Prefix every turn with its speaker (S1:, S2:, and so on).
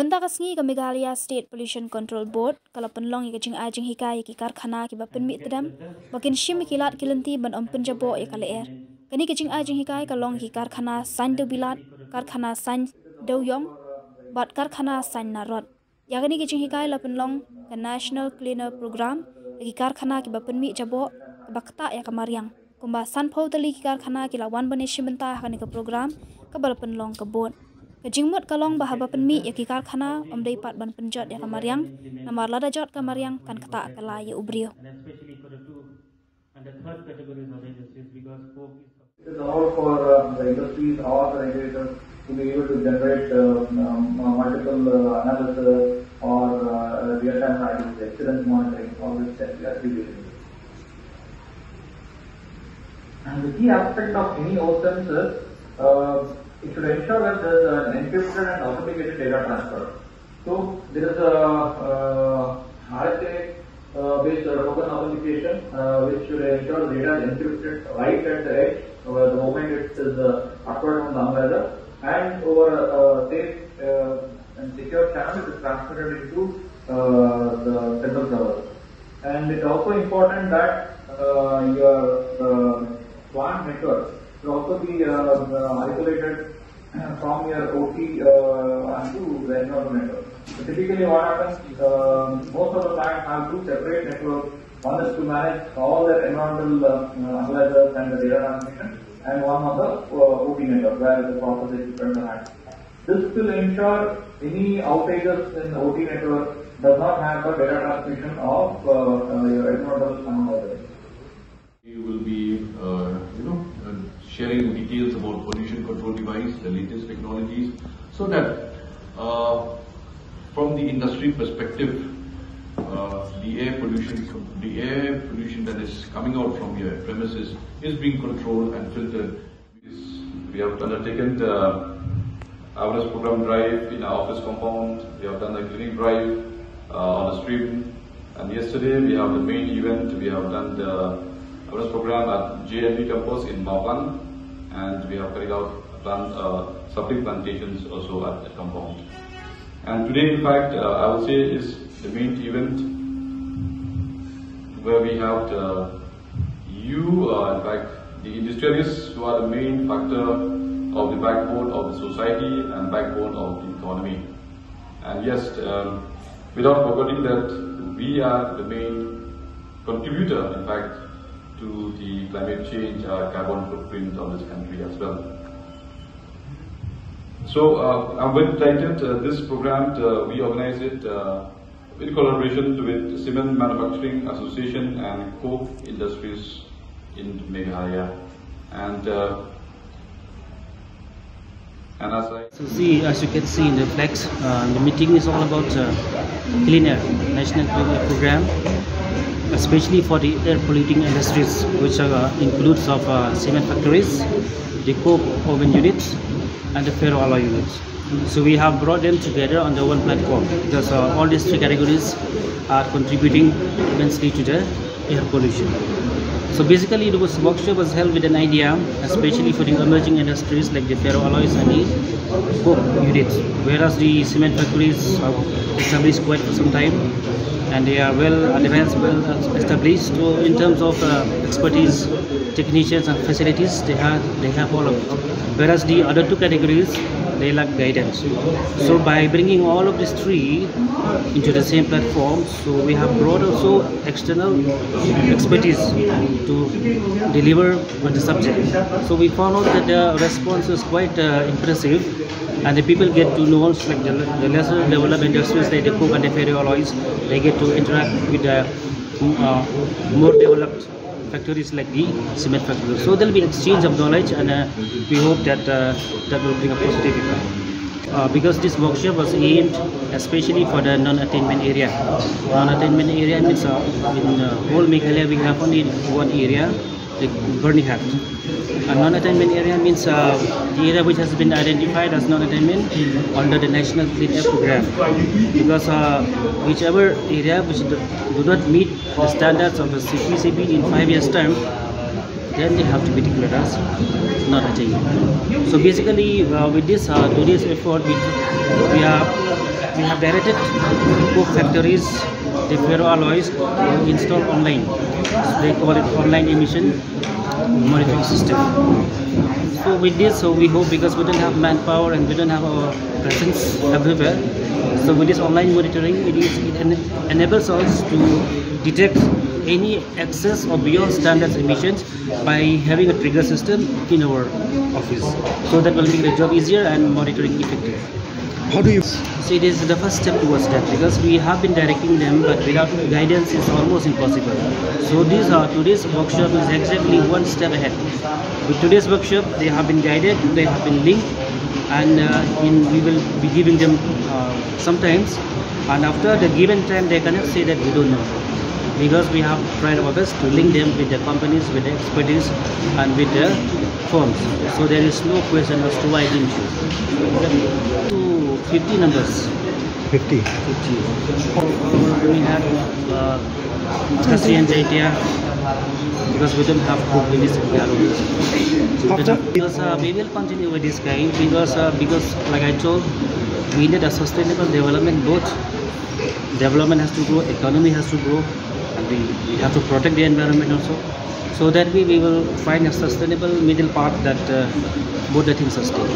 S1: Sementara sengi ke Meghalaya State Pollution Control Board kalau penlong yang kecing ajing hikai ki karkhana ki bapen mi tedam makin shim kilat kilenti ban ompun jabo ya kale air kani kecing ajing hikai kalong ki karkhana san do bilat karkhana san do yong bat karkhana san narot ya kani kecing hikai la penlong ke National Cleaner Program ki karkhana ki bapen mi jabo bakta ya kamariang kumba san pau tali ki karkhana ki lawan bane shimenta kani ke program ke bal penlong ke board Kejingmut kalong bahaba penmi ya ki karkhana omdai pat ban penjot ya kamariang namar lada jot kamariang kan kata kala ya ubrio.
S2: It is all for the industries or the regulators to be able to generate multiple analysis or real-time accident monitoring, all this that we are doing. And the key aspect of any OSIMS is it should ensure that there is an encrypted and authenticated data transfer. So there is a RSA-based token authentication which should ensure the data is encrypted right at the edge the moment it is uploaded from the analyzer, and over a safe and secure channel it is transmitted into the central server. And it is also important that your plant network should also be isolated from your OT onto the environmental network. So typically what happens, most of the plants have two separate networks. One is to manage all their environmental analyzers and the data transmission, and one on the OT network where the process is different than that. This will ensure any outages in the OT network does not have the data transmission of your environmental analyzers.
S3: You will be, sharing details about pollution control device, the latest technologies, so that from the industry perspective, the air pollution that is coming out from your premises is being controlled and filtered. We have undertaken the awareness program drive in our office compound. We have done the clinic drive on the street, and yesterday we have the main event. We have done the awareness program at JMB campus in Maupang, and we have carried out sapling plantations also at the compound. And today, in fact, I would say is the main event where we have in fact, the industrialists who are the main factor of the backbone of the society and backbone of the economy. And yes, without forgetting that we are the main contributor, in fact, to the climate change carbon footprint of this country as well. So I'm very delighted this program we organize it in collaboration with Cement Manufacturing Association and Coke Industries in Meghalaya. And
S4: as you can see in the flags, the meeting is all about Clean Air, National Clean Air Program, especially for the air polluting industries, which includes of cement factories, the coke oven units, and the ferroalloy units. So we have brought them together on the one platform because all these three categories are contributing immensely to the air pollution. So basically, the workshop was held with an idea, especially for the emerging industries like the ferroalloys and the coke units, whereas the cement factories are established quite for some time and they are well advanced, well established. So in terms of expertise, technicians and facilities, they have all of it. Whereas the other two categories, they lack guidance. So by bringing all of these three into the same platform, so we have brought also external expertise to deliver on the subject. So we found out that the response is quite impressive, and the people get to know, like the lesser developed industries like the coke and the ferroalloys, they get to interact with the more developed factories like the cement factories. So there will be exchange of knowledge, and we hope that that will bring a positive impact. Because this workshop was aimed especially for the non-attainment area. Non-attainment area means in whole Meghalaya we have only one area, the Burnihat. A non-attainment area means the area which has been identified as non-attainment under the National Clean Air Program. Because whichever area which do not meet the standards of the CPCB in 5 years' time, then they have to be declared as not HIE. So basically, with this today's effort, we have directed coke factories, the ferroalloys, to install online. So they call it online emission monitoring system. So with this, we hope, because we don't have manpower and we don't have our presence everywhere. So with this online monitoring, it enables us to detect any excess or beyond standards emissions by having a trigger system in our office. So that will make the job easier and monitoring effective.
S5: How do you?
S4: So it is the first step towards that, because we have been directing them, but without guidance it's almost impossible. So today's workshop is exactly one step ahead. With today's workshop, they have been guided, they have been linked, and we will be giving them sometimes, and after the given time they cannot say that we don't know, because we have tried our best to link them with the companies, with the expertise, and with the firms. So there is no question as to why didn't you. 50 numbers.
S5: 50.
S4: 50. We had Kasi and Jaitia, because we don't have group limits in Garo. Because we will continue with this kind, because like I told, we need a sustainable development. Both development has to grow, economy has to grow, and we have to protect the environment also. So that we will find a sustainable middle path that both the things sustain.